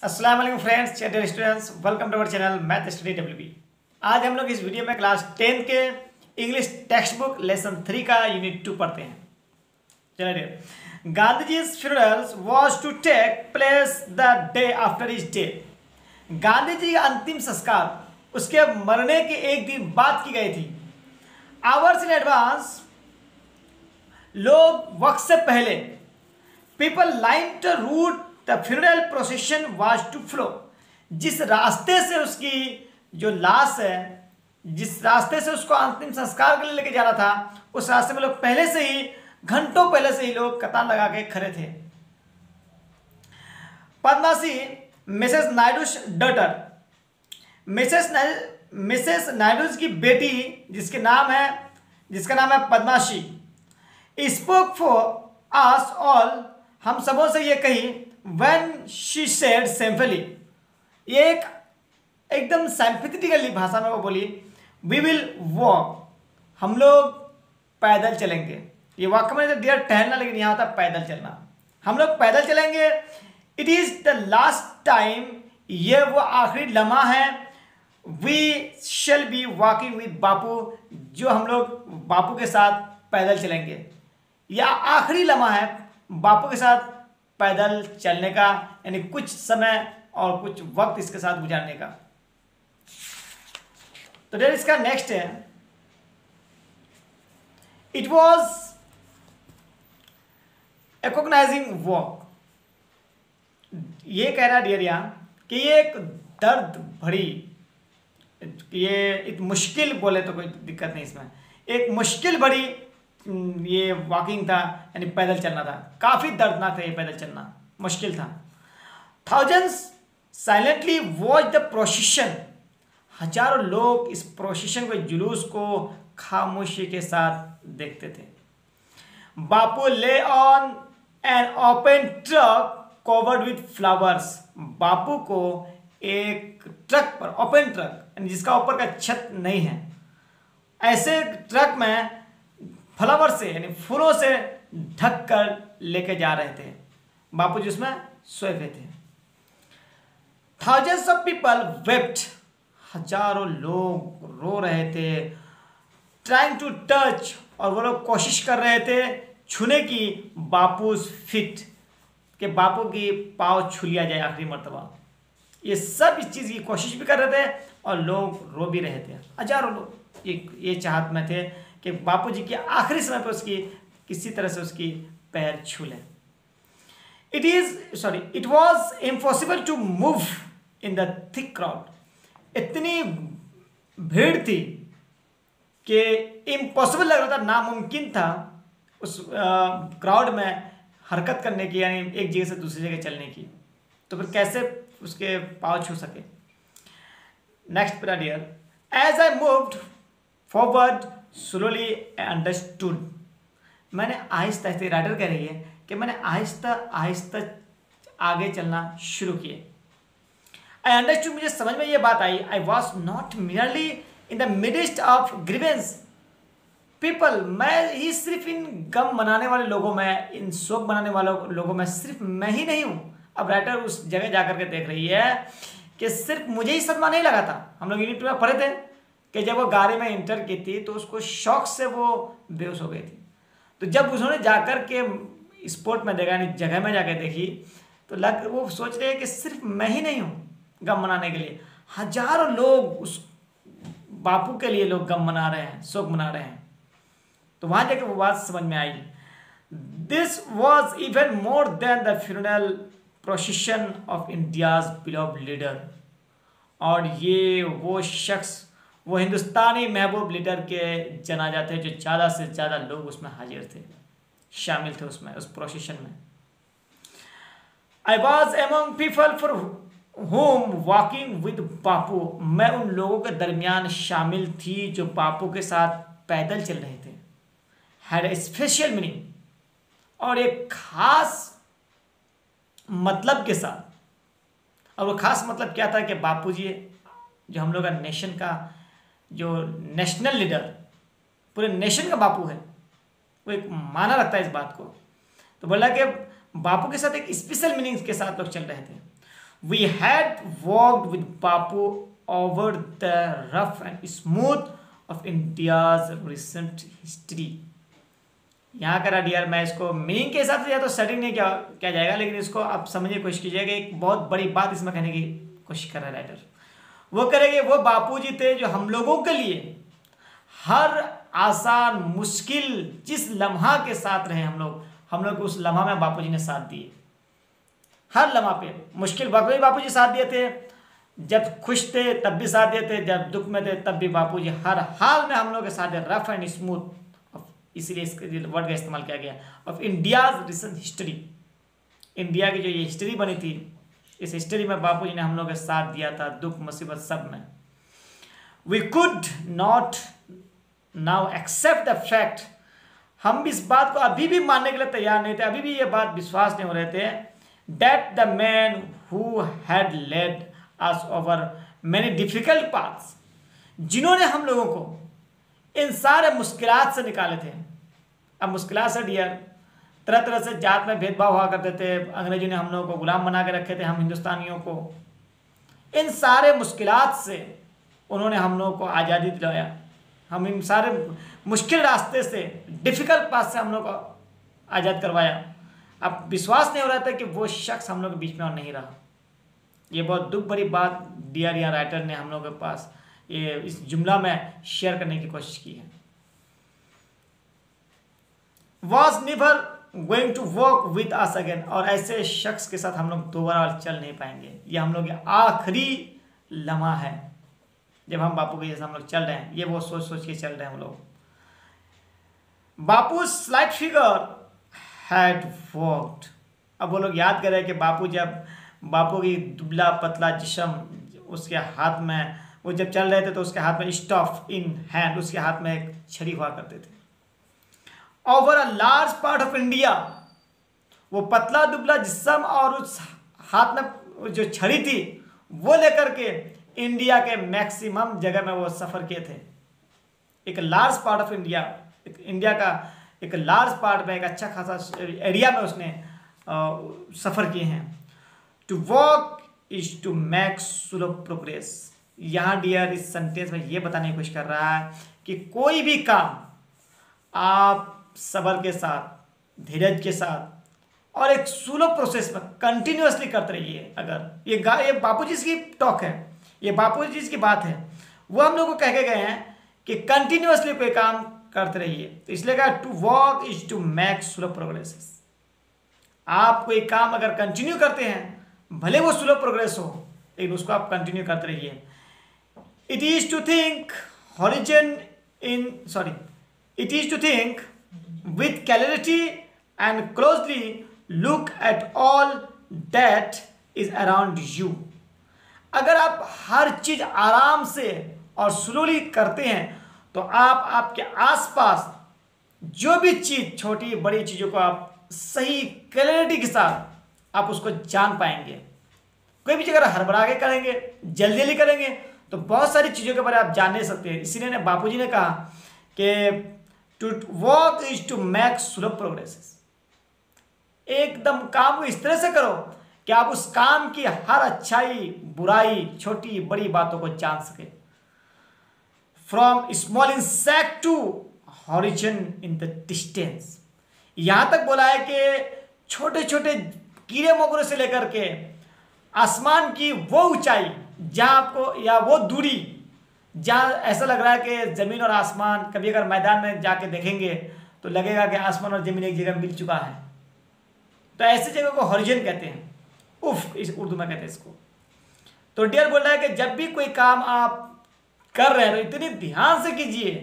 अस्सलाम वालेकुम friends, dear students, welcome to our channel Math Study WB. आज हम लोग इस वीडियो में क्लास 10 के इंग्लिश टेक्स्ट बुक लेसन 3 का यूनिट 2 पढ़ते हैं। चलिए, गांधीजी's funerals was to take place the day after his death। Gandhi ji का अंतिम संस्कार उसके मरने के एक दिन बाद की गई थी। आवर्स इन एडवांस, लोग वक्त से पहले, people line to route the funeral procession was to flow. जिस रास्ते से उसकी जो लाश है, जिस रास्ते से उसको अंतिम संस्कार के लिए लेके जाना था, उस रास्ते में लोग पहले से ही, घंटों पहले से ही लोग कतार लगा के खड़े थे। पद्मासी, मिसेस नायडू's डॉटर, मिसेस नायडू की बेटी जिसका नाम है पद्माशी, स्पोक फॉर अस ऑल, हम सबों से ये कही, when she said simply, ये एक एकदम सिंपैथेटिकली भाषा में वो बोली, we will walk, हम लोग पैदल चलेंगे। ये वाक्य में डियर टहलना, लेकिन यहाँ होता पैदल चलना। हम लोग पैदल चलेंगे। It is the last time, ये वो आखिरी लम्हा है। We shall be walking with Bapu, जो हम लोग बापू के साथ पैदल चलेंगे। यह आखिरी लम्हा है बापू के साथ पैदल चलने का, यानी कुछ समय और कुछ वक्त इसके साथ गुजारने का। तो फिर इसका नेक्स्ट है, इट वॉज एकोगनाइजिंग वॉक। ये कह रहा डियर यहाँ कि ये एक दर्द भरी, ये एक मुश्किल, बोले तो कोई दिक्कत नहीं इसमें, एक मुश्किल भरी ये वॉकिंग था, यानी पैदल चलना था। काफ़ी दर्दनाक था ये पैदल चलना, मुश्किल था। Thousands silently watch the procession, हजारों लोग इस प्रोसेशन को, जुलूस को खामोशी के साथ देखते थे। Bapu lay on an open truck covered with flowers, Bapu को एक ट्रक पर, ओपन ट्रक जिसका ऊपर का छत नहीं है, ऐसे ट्रक में फ्लावर से, यानी फूलों से ढक कर लेके जा रहे थे। बापू जी उसमें सोए हुए थे। थाउजेंड्स ऑफ पीपल वेप्ट, हजारों लोग रो रहे थे। ट्राइंग टू टच, और वो लोग कोशिश कर रहे थे छूने की बापू's फीट, कि बापू की पाँव छू लिया जाए आखिरी मर्तबा। ये सब इस चीज़ की कोशिश भी कर रहे थे और लोग रो भी रहे थे। हजारों लोग ये चाहत में थे कि बापू जी के आखिरी समय पर उसकी किसी तरह से उसकी पैर छू लें। It was impossible to move in the thick crowd. इतनी भीड़ थी कि इम्पॉसिबल लग रहा था, नामुमकिन था उस क्राउड में हरकत करने की, यानी एक जगह से दूसरी जगह चलने की। तो फिर कैसे उसके पाँव छू सके। Next para dear, as I moved forward slowly understood, मैंने आहिस्ता आहिस्ता, राइटर कह रही है कि मैंने आहिस्ता आहिस्ता आगे चलना शुरू किए। आई अंडरस्टूड, मुझे समझ में ये बात आई, I was not merely in the midst of grievance people, मैं ही सिर्फ इन गम मनाने वाले लोगों में, इन शोक मनाने वाले लोगों में सिर्फ मैं ही नहीं हूँ। अब राइटर उस जगह जाकर के देख रही है कि सिर्फ मुझे ही सदमा नहीं लगा था। हम लोग यूनिट में पढ़े थे कि जब वो गाड़ी में इंटर की थी तो उसको शौक से वो बेहोश हो गई थी। तो जब उन्होंने जाकर के स्पॉट में देखा, यानी जगह में जाकर देखी, तो वो सोच रहे हैं कि सिर्फ मैं ही नहीं हूँ गम मनाने के लिए, हजारों लोग उस बापू के लिए लोग गम मना रहे हैं, शोक मना रहे हैं। तो वहाँ जाकर वो बात समझ में आई। This was even more than the funeral procession of India's beloved leader, और ये वो शख्स, वो हिंदुस्तानी महबूब लीडर के जनाजा थे जो ज़्यादा से ज़्यादा लोग उसमें हाजिर थे, शामिल थे उसमें, उस प्रोसेशन में। I was among people for home walking with Bapu, मैं उन लोगों के दरमियान शामिल थी जो बापू के साथ पैदल चल रहे थे। हैड ए स्पेशल मीनिंग, और एक खास मतलब के साथ। और वो खास मतलब क्या था कि बापू जी जो हम लोग का नेशन का, जो नेशनल लीडर, पूरे नेशन का बापू है, वो एक माना रखता है इस बात को। तो बोला कि बापू के साथ एक स्पेशल मीनिंग्स के साथ लोग चल रहे थे। We had walked with Bapu over the rough and smooth of India's recent history. यहाँ करा डियर, मैं इसको मीनिंग के हिसाब से या तो सेटिंग नहीं क्या जाएगा, लेकिन इसको आप समझने की कोशिश कीजिएगा। एक बहुत बड़ी बात इसमें कहने की कोशिश कर रहा है राइटर। वो करेंगे, वो बापू जी थे जो हम लोगों के लिए हर आसान मुश्किल जिस लम्हा के साथ रहे, हम लोग उस लम्हा में बापू जी ने साथ दिए। हर लम्हा पे मुश्किल वक्त बापू जी साथ दिए थे, जब खुश थे तब भी साथ दिए थे, जब दुख में थे तब भी बापू जी हर हाल में हम लोग के साथ है। रफ एंड स्मूथ, इसीलिए इस वर्ड का इस्तेमाल किया गया। Of India's recent history, India की जो ये हिस्ट्री बनी थी, इस हिस्ट्री में बापू जी ने हम लोग के साथ दिया था, दुख मुसीबत सब में। We could not now accept the fact, हम इस बात को अभी भी मानने के लिए तैयार नहीं थे, अभी भी ये बात विश्वास नहीं हो रहे थे, that the man who had led us over many difficult paths, जिन्होंने हम लोगों को इन सारे मुश्किलात से निकाले थे। अब मुश्किलात से डियर, तरह तरह से जात में भेदभाव हुआ करते थे, अंग्रेजों ने हम लोगों को गुलाम बना के रखे थे, हम हिंदुस्तानियों को। इन सारे मुश्किलात से उन्होंने हम लोगों को आज़ादी दिलाया, हम इन सारे मुश्किल रास्ते से, डिफ़िकल्ट पाथ से हम लोग को आज़ाद करवाया। अब विश्वास नहीं हो रहा था कि वो शख्स हम लोग के बीच में और नहीं रहा। ये बहुत दुख भरी बात डियर यहाँ राइटर ने हम लोगों के पास ये इस जुमला में शेयर करने की कोशिश की है। Was never going to work with us again, और ऐसे शख्स के साथ हम लोग दोबारा चल नहीं पाएंगे। ये हम लोग के आखिरी लम्हा है जब हम बापू के जैसे हम लोग चल रहे हैं, ये वो सोच सोच के चल रहे हैं हम लोग। बापू स्लाइट फिगर हैड वर्कड, अब वो लोग याद कर रहे हैं कि बापू की दुबला पतला जिस्म, उसके हाथ में वो जब चल रहे थे तो उसके हाथ में स्टॉफ इन हैंड, उसके हाथ में एक छड़ी हुआ करते थे। Over a large part of India, वो पतला दुबला जिस्म और उस हाथ में जो छड़ी थी वो लेकर के इंडिया के मैक्सिमम जगह में वो सफ़र किए थे। एक large part of India, India का एक लार्ज पार्ट में, एक अच्छा खासा एरिया में उसने सफ़र किए हैं। To walk is to make slow progress, यहाँ डियर इस सेंटेंस में ये बताने की कोशिश कर रहा है कि कोई भी काम आप सब्र के साथ, धीरज के साथ और एक स्लो प्रोसेस में कंटिन्यूअसली करते रहिए। अगर ये बापू जी की टॉक है, ये बापू जी की बात है, वो हम लोग को कह के गए हैं कि कंटिन्यूअसली कोई काम करते रहिए। तो इसलिए कहा to walk is to make slow progress. आप कोई काम अगर कंटिन्यू करते हैं, भले वो स्लो प्रोग्रेस हो, लेकिन उसको आप कंटिन्यू करते रहिए। It is to think with clarity and closely look at all that is around you. अगर आप हर चीज आराम से और स्लोली करते हैं तो आप आपके आसपास जो भी चीज, छोटी बड़ी चीजों को आप सही क्लैरिटी के साथ आप उसको जान पाएंगे। कोई भी जगह हड़बड़ा के करेंगे, जल्दी जल्दी करेंगे तो बहुत सारी चीज़ों के बारे में आप जान नहीं सकते हैं। इसीलिए ने बापूजी ने कहा कि to walk is to make slow progress. एकदम काम को इस तरह से करो कि आप उस काम की हर अच्छाई, बुराई, छोटी बड़ी बातों को जान सके। From small insect to horizon in the distance, यहाँ तक बोला है कि छोटे छोटे कीड़े मकोड़े से लेकर के आसमान की वो ऊंचाई जहाँ आपको, या वो दूरी जहाँ ऐसा लग रहा है कि ज़मीन और आसमान, कभी अगर मैदान में जाके देखेंगे तो लगेगा कि आसमान और ज़मीन एक जगह मिल चुका है। तो ऐसी जगह को हॉरिजन कहते हैं, उफ इस उर्दू में कहते हैं इसको। तो डियर बोल रहा है कि जब भी कोई काम आप कर रहे हैं तो इतनी ध्यान से कीजिए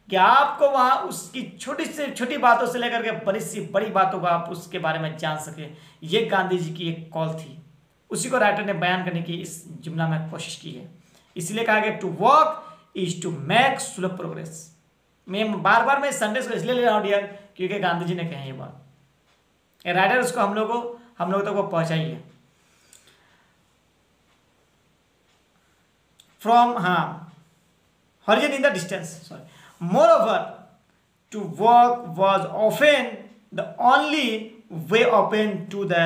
कि आपको वहाँ उसकी छोटी से छोटी बातों से लेकर के बड़ी सी बड़ी बातों को आप उसके बारे में जान सके। ये गांधी जी की एक कॉल थी, उसी को राइटर ने बयान करने की इस जुमला में कोशिश की है। इसलिए कहा गया to walk is to make slow progress. मैं बार बार मैं संदेश को इसलिए ले रहा हूँ डियर क्योंकि गांधी जी ने कहा ये बात, राइटर उसको हम लोगों तक वो पहुँचाई है। From horizon in the distance, sorry. Moreover, to walk was often the only way open to the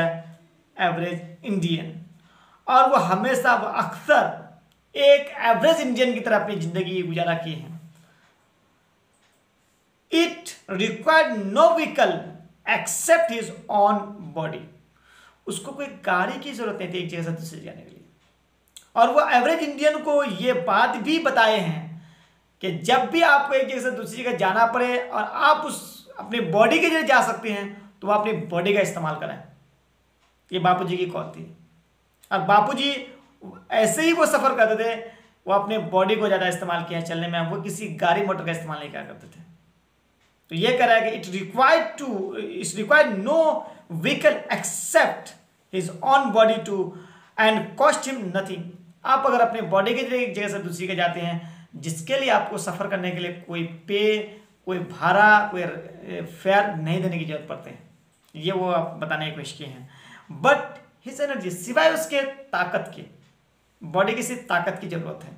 average Indian. और वो हमेशा वो अक्सर एक एवरेज इंडियन की तरह अपनी जिंदगी गुजारा किए हैं। It required no vehicle except his own body. उसको कोई गाड़ी की जरूरत नहीं थी एक जगह से दूसरी जगह जाने के लिए। और वो एवरेज इंडियन को ये बात भी बताए हैं कि जब भी आपको एक जगह से दूसरी जगह जाना पड़े और आप उस अपनी बॉडी के जरिए जा सकते हैं तो वो अपनी बॉडी का इस्तेमाल करें। ये बापूजी की कॉल थी। और बापूजी ऐसे ही वो सफ़र करते थे, वो अपने बॉडी को ज़्यादा इस्तेमाल किया चलने में, वो किसी गाड़ी मोटर का इस्तेमाल नहीं किया करते थे। तो ये कह रहा है कि it's required no vehicle except his own body to and cost him nothing. आप अगर अपने बॉडी के जरिए एक जगह से दूसरी जगह जाते हैं जिसके लिए आपको सफ़र करने के लिए कोई पे, कोई भाड़ा, कोई फेयर नहीं देने की जरूरत पड़ती है, ये वो आप बताने की कोशिश किए हैं। बट हिज एनर्जी, सिवाय उसके ताकत के, बॉडी की सिर्फ ताकत की जरूरत है।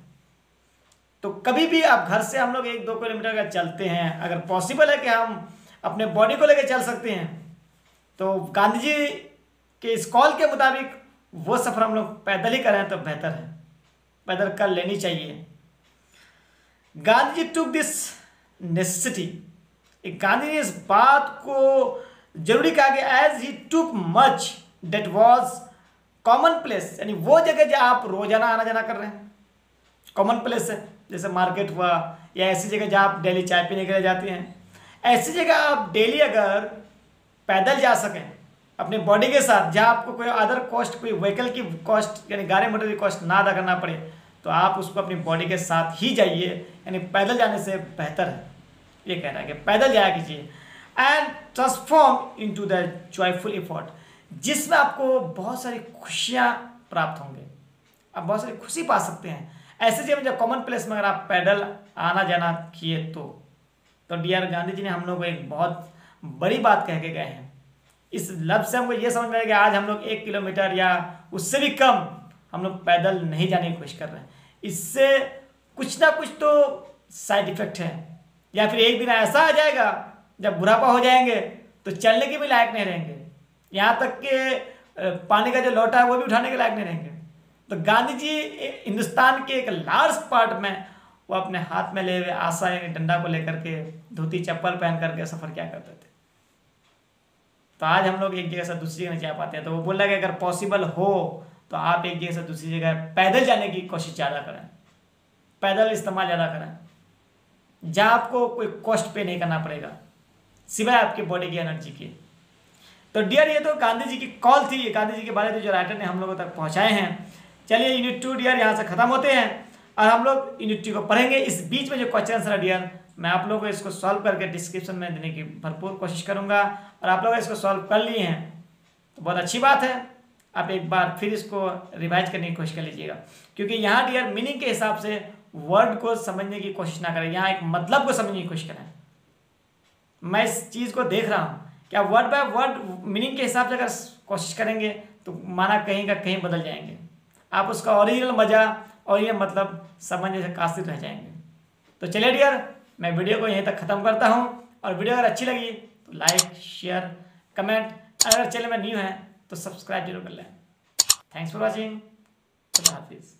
तो कभी भी आप घर से हम लोग 1-2 किलोमीटर का चलते हैं, अगर पॉसिबल है कि हम अपने बॉडी को लेकर चल सकते हैं तो गांधी जी के इस कॉल के मुताबिक वो सफ़र हम लोग पैदल ही करें तो बेहतर है, पैदल कर लेनी चाहिए। Gandhi ji took this necessity. Gandhi ने इस बात को जरूरी कहा कि as he took much that was common place, यानी वो जगह जहाँ आप रोजाना आना जाना कर रहे हैं, कॉमन प्लेस है, जैसे मार्केट हुआ या ऐसी जगह जहाँ आप डेली चाय पीने के लिए जाते हैं, ऐसी जगह आप डेली अगर पैदल जा सकें अपनी बॉडी के साथ, जहाँ आपको कोई अदर कॉस्ट, कोई व्हीकल की कॉस्ट यानी गाड़ी मोटर की कॉस्ट ना अदा करना पड़े, तो आप उसको अपनी बॉडी के साथ ही जाइए, यानी पैदल जाने से बेहतर है। ये कह रहा है कि पैदल जाया कीजिए and transform into the joyful effort, जिसमें आपको बहुत सारी खुशियाँ प्राप्त होंगे, आप बहुत सारी खुशी पा सकते हैं ऐसे जगह जब कॉमन प्लेस में अगर आप पैदल आना जाना किए तो डियर गांधी जी ने हम लोग को एक बहुत बड़ी बात कह के गए हैं। इस लफ्ज़ से हमको ये समझ में आया कि आज हम लोग 1 किलोमीटर या उससे भी कम हम लोग पैदल नहीं जाने की कोशिश कर रहे हैं। इससे कुछ ना कुछ तो साइड इफेक्ट है, या फिर एक दिन ऐसा आ जाएगा जब बुढ़ापा हो जाएंगे तो चलने के भी लायक नहीं रहेंगे, यहाँ तक कि पानी का जो लोटा है वो भी उठाने के लायक नहीं रहेंगे। तो गांधी जी हिंदुस्तान के एक लार्ज पार्ट में वो अपने हाथ में ले हुए आशा यानी डंडा को लेकर के, धोती चप्पल पहन करके सफ़र क्या करते थे। तो आज हम लोग एक जगह से दूसरी जगह नहीं जा पाते हैं, तो वो बोल रहा है कि अगर पॉसिबल हो तो आप एक जगह से दूसरी जगह पैदल जाने की कोशिश ज़्यादा करें, पैदल इस्तेमाल ज़्यादा करें, जहाँ आपको कोई कॉस्ट पे नहीं करना पड़ेगा सिवाय आपके बॉडी की एनर्जी के। तो डियर ये तो गांधी जी की कॉल थी, गांधी जी के बारे में जो राइटर ने हम लोगों तक पहुँचाए हैं। चलिए यूनिट 2 डियर यहाँ से ख़त्म होते हैं और हम लोग यूनिट 2 को पढ़ेंगे। इस बीच में जो क्वेश्चन है डियर, मैं आप लोगों को इसको सॉल्व करके डिस्क्रिप्शन में देने की भरपूर कोशिश करूँगा, और आप लोग इसको सॉल्व कर लिए हैं तो बहुत अच्छी बात है। आप एक बार फिर इसको रिवाइज करने की कोशिश कर लीजिएगा, क्योंकि यहाँ डियर मीनिंग के हिसाब से वर्ड को समझने की कोशिश ना करें, यहाँ एक मतलब को समझने की कोशिश करें। मैं इस चीज़ को देख रहा हूँ, क्या वर्ड बाय वर्ड मीनिंग के हिसाब से अगर कोशिश करेंगे तो माना कहीं का कहीं बदल जाएंगे, आप उसका ओरिजिनल मज़ा और ये मतलब समझने से कासिर रह जाएंगे। तो चलिए डियर, मैं वीडियो को यहीं तक ख़त्म करता हूँ, और वीडियो अगर अच्छी लगी तो लाइक, शेयर, कमेंट, अगर चैनल में न्यू है तो सब्सक्राइब जरूर कर लें। थैंक्स फॉर वॉचिंग, खुदा हाफिज़।